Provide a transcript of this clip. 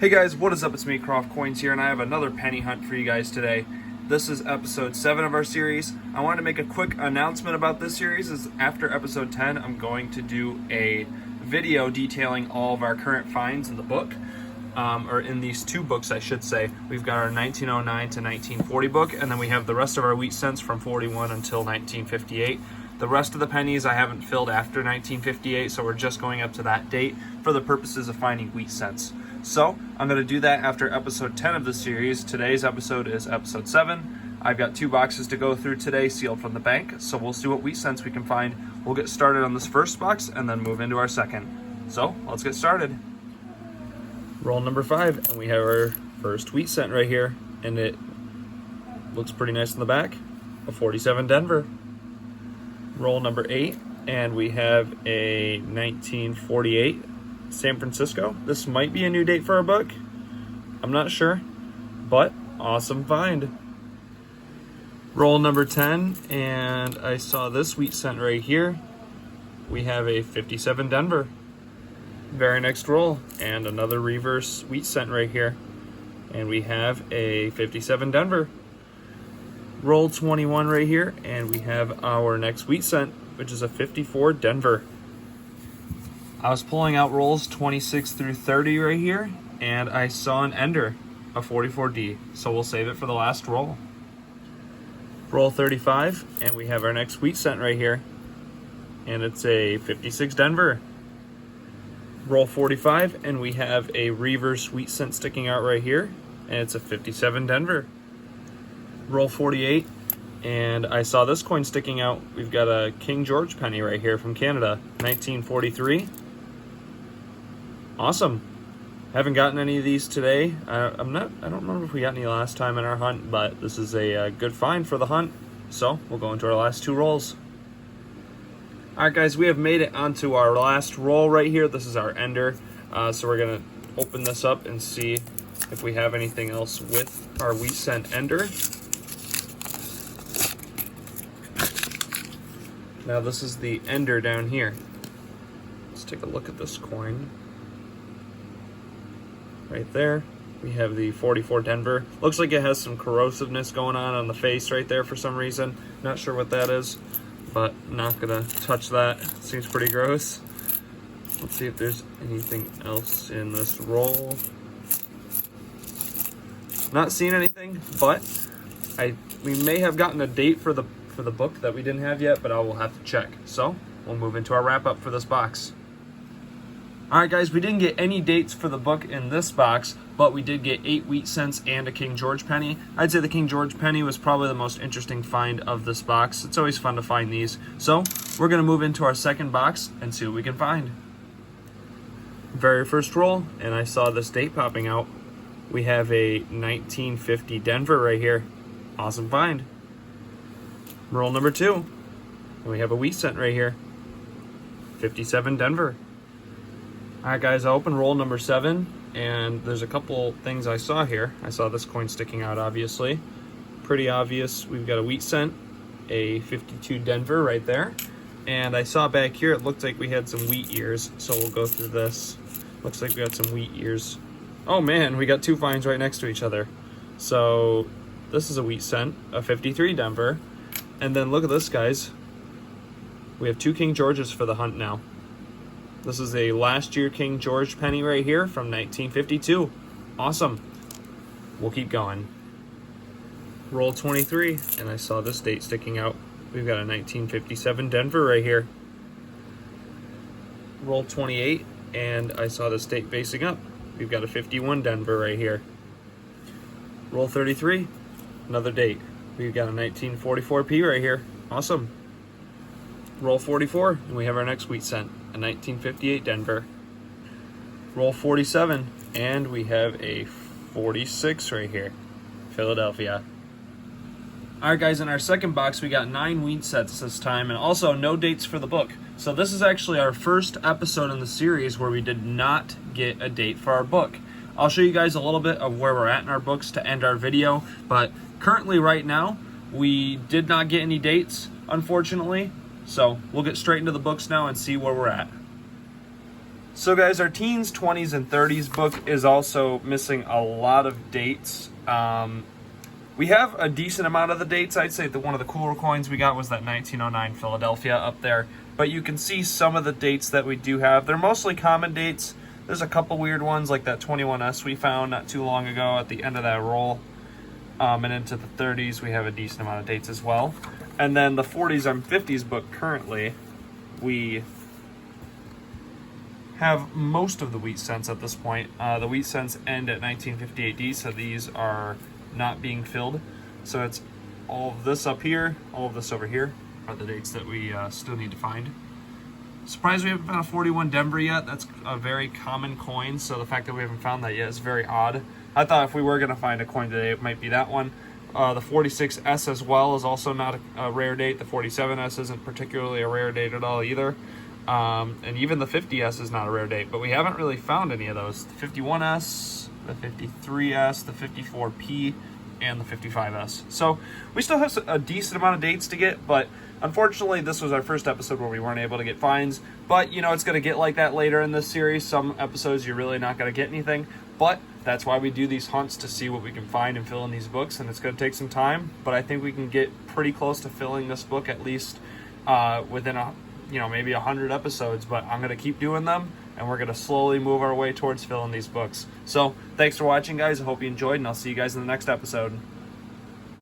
Hey guys, what is up? It's me, Croft Coins here, and I have another penny hunt for you guys today. This is episode 7 of our series. I wanted to make a quick announcement about this series. Is after episode 10, I'm going to do a video detailing all of our current finds in the book, or in these two books, I should say. We've got our 1909 to 1940 book, and then we have the rest of our wheat cents from 41 until 1958. The rest of the pennies I haven't filled after 1958, so we're just going up to that date for the purposes of finding wheat cents. So I'm going to do that after episode 10 of the series. Today's episode is episode 7. I've got 2 boxes to go through today, sealed from the bank, so we'll see what wheat cents we can find. We'll get started on this first box and then move into our second. So let's get started. Roll number 5, and we have our first wheat cent right here, and it looks pretty nice in the back. A 47 Denver. Roll number 8, and we have a 1948 San Francisco. This might be a new date for our book. I'm not sure, but awesome find. Roll number 10, and I saw this wheat cent right here. We have a 57 Denver. Very next roll, and another reverse wheat cent right here, and we have a 57 Denver. Roll 21 right here, and we have our next wheat cent, which is a 54 Denver. I was pulling out rolls 26 through 30 right here, and I saw an ender, a 44D, so we'll save it for the last roll. Roll 35, and we have our next wheat cent right here, and it's a 56 Denver. Roll 45, and we have a reverse wheat cent sticking out right here, and it's a 57 Denver. Roll 48, and I saw this coin sticking out. We've got a King George penny right here from Canada, 1943. Awesome. Haven't gotten any of these today. I don't remember if we got any last time in our hunt, but this is a good find for the hunt. So we'll go into our last 2 rolls. All right, guys, we have made it onto our last roll right here. This is our ender. So we're gonna open this up and see if we have anything else with our wheat cent ender. Now this is the ender down here. Let's take a look at this coin. Right there, we have the 44 Denver. Looks like it has some corrosiveness going on the face right there for some reason. Not sure what that is, but not gonna touch that. Seems pretty gross. Let's see if there's anything else in this roll. Not seeing anything, but we may have gotten a date for the book that we didn't have yet, but I will have to check. So we'll move into our wrap up for this box. Alright guys, we didn't get any dates for the book in this box, but we did get 8 wheat cents and a King George penny. I'd say the King George penny was probably the most interesting find of this box. It's always fun to find these. So we're going to move into our second box and see what we can find. Very first roll, and I saw this date popping out. We have a 1950 Denver right here. Awesome find. Roll number 2, and we have a wheat cent right here. 57 Denver. Alright guys, I opened roll number 7, and there's a couple things I saw here. I saw this coin sticking out, obviously. Pretty obvious. We've got a wheat cent, a 52 Denver right there. And I saw back here, it looked like we had some wheat ears, so we'll go through this. Looks like we got some wheat ears. Oh man, we got 2 finds right next to each other. So this is a wheat cent, a 53 Denver. And then look at this, guys. We have 2 King Georges for the hunt now. This is a last year King George penny right here from 1952. Awesome. We'll keep going. Roll 23, and I saw this date sticking out. We've got a 1957 Denver right here. Roll 28, and I saw this date facing up. We've got a 51 Denver right here. Roll 33, another date. We've got a 1944P right here. Awesome. Roll 44, and we have our next wheat cent, a 1958 Denver. Roll 47, and we have a 46 right here, Philadelphia. Alright guys, in our second box we got 9 wheat cents this time, and also no dates for the book. So this is actually our first episode in the series where we did not get a date for our book. I'll show you guys a little bit of where we're at in our books to end our video, but currently right now we did not get any dates, unfortunately. So we'll get straight into the books now and see where we're at. So guys, our teens, 20s, and 30s book is also missing a lot of dates. We have a decent amount of the dates. I'd say that one of the cooler coins we got was that 1909 Philadelphia up there. But you can see some of the dates that we do have. They're mostly common dates. There's a couple weird ones like that 21S we found not too long ago at the end of that roll. And into the 30s, we have a decent amount of dates as well. And then the 40s and 50s book currently, we have most of the wheat cents at this point. The wheat cents end at 1950 AD, so these are not being filled. So it's all of this up here, all of this over here are the dates that we still need to find. Surprised we haven't found a 41 Denver yet. That's a very common coin, so the fact that we haven't found that yet is very odd. I thought if we were going to find a coin today, it might be that one. The 46S as well is also not a rare date. The 47S isn't particularly a rare date at all either. And even the 50S is not a rare date, but we haven't really found any of those. The 51S, the 53S, the 54P, and the 55S. So we still have a decent amount of dates to get, but unfortunately this was our first episode where we weren't able to get finds. But you know, it's going to get like that later in this series. Some episodes you're really not going to get anything, but that's why we do these hunts, to see what we can find and fill in these books, and it's going to take some time, but I think we can get pretty close to filling this book at least within maybe 100 episodes. But I'm going to keep doing them, and we're going to slowly move our way towards filling these books. So thanks for watching, guys. I hope you enjoyed, and I'll see you guys in the next episode.